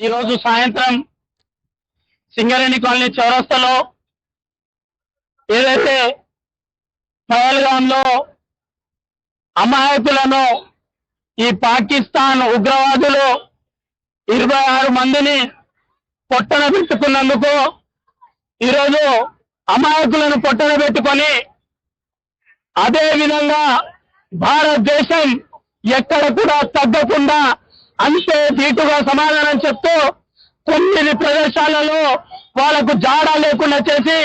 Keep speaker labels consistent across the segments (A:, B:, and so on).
A: ఈరోజు సాయంత్రం సింగరేణి కాలనీ చౌరస్తాలో ఏదైతే పహల్గాంలో అమాయకులను ఈ పాకిస్తాన్ ఉగ్రవాదులు 26 మందిని పొట్టన పెట్టుకున్నందుకు ఈరోజు అమాయకులను పొట్టన పెట్టుకొని అదే విధంగా భారతదేశం ఎక్కడ కూడా తగ్గకుండా అంతే ధీటుగా సమాధానం చెప్తూ 9 ప్రదేశాలలో వాళ్లకు జాడా లేకుండా చేసి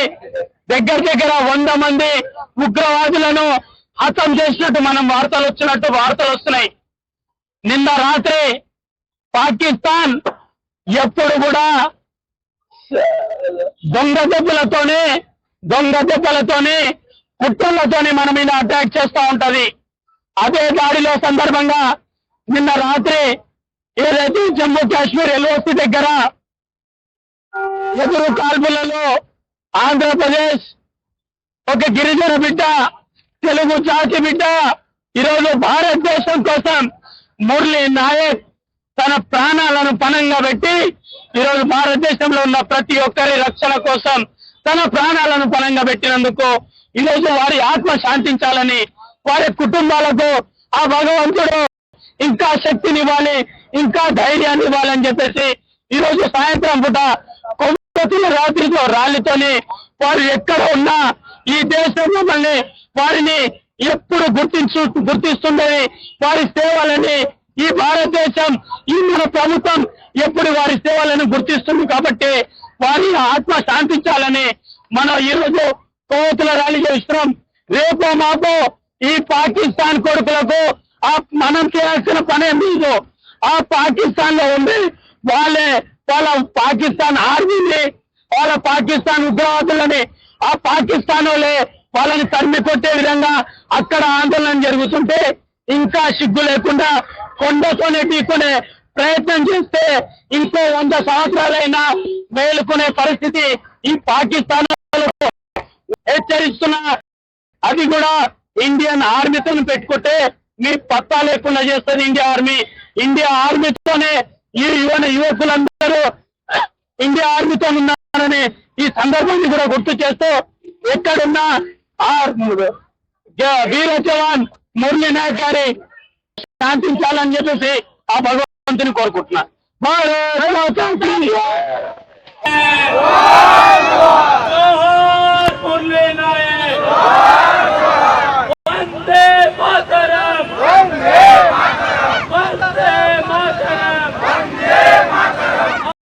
A: దగ్గర 100 మంది ఉగ్రవాదులను హతం చేసినట్టు వార్తలు వస్తున్నాయి. నిన్న రాత్రి పాకిస్తాన్ ఎప్పుడు కూడా దొంగ దెబ్బలతోనే కుట్రలతోనే మన మీద అటాక్ చేస్తూ ఉంటది. అదే దాడిలో సందర్భంగా నిన్న రాత్రి ఏదైతే జమ్మూ కాశ్మీర్ ఎల్ఓసి దగ్గర ఎదురు కాల్పులలో ఆంధ్రప్రదేశ్ ఒక గిరిజన బిడ్డ, తెలుగు జాతి బిడ్డ ఈరోజు భారతదేశం కోసం మురళీ నాయక్ తన ప్రాణాలను పణంగా పెట్టి ఈరోజు భారతదేశంలో ఉన్న ప్రతి ఒక్కరి రక్షణ కోసం తన ప్రాణాలను పణంగా పెట్టినందుకు ఈరోజు వారి ఆత్మ శాంతించాలని, వారి కుటుంబాలకు ఆ భగవంతుడు ఇంకా శక్తినివ్వాలి, ఇంకా ధైర్యాన్ని ఇవ్వాలని చెప్పేసి ఈరోజు సాయంత్రం పూట కొవ్వొత్తుల రాళ్లతోని వారు ఎక్కడ ఉన్నా ఈ దేశం మమ్మల్ని వారిని ఎప్పుడు గుర్తిస్తుందని, వారి సేవలని ఈ భారతదేశం ఈ మన ప్రభుత్వం ఎప్పుడు వారి సేవలను గుర్తిస్తుంది కాబట్టి వారి ఆత్మ శాంతించాలని మనం ఈరోజు కొవ్వొత్తుల ర్యాలీ చేస్తున్నాం. రేపో మాపో ఈ పాకిస్తాన్ కొడుకులకు మనం చేయాల్సిన పని లేదు. ఆ పాకిస్తాన్ లో ఉంది వాళ్ళ పాకిస్తాన్ ఆర్మీని, వాళ్ళ పాకిస్తాన్ ఉగ్రవాదులని ఆ పాకిస్తాన్ వాళ్ళని తరిమి కొట్టే విధంగా అక్కడ ఆందోళన జరుగుతుంటే ఇంకా సిగ్గు లేకుండా కొండతోనే ఢీకొనే ప్రయత్నం చేస్తే ఇంకో 100 సంవత్సరాలైనా మేలుకునే పరిస్థితి ఈ పాకిస్తాన్ హెచ్చరిస్తున్నా. అది కూడా ఇండియన్ ఆర్మీతో పెట్టుకుంటే మీ పత్తా లేకుండా చేస్తుంది ఇండియా ఆర్మీతోనే ఈ యువకులందరూ ఇండియా ఆర్మీతో ఉన్నారని ఈ సందర్భాన్ని కూడా గుర్తు చేస్తూ ఎక్కడున్నా ఆ వీర జవాన్ మురళీ నాయక్ గారి శాంతించాలని చెప్పేసి ఆ భగవంతుని కోరుకుంటున్నా. భారత్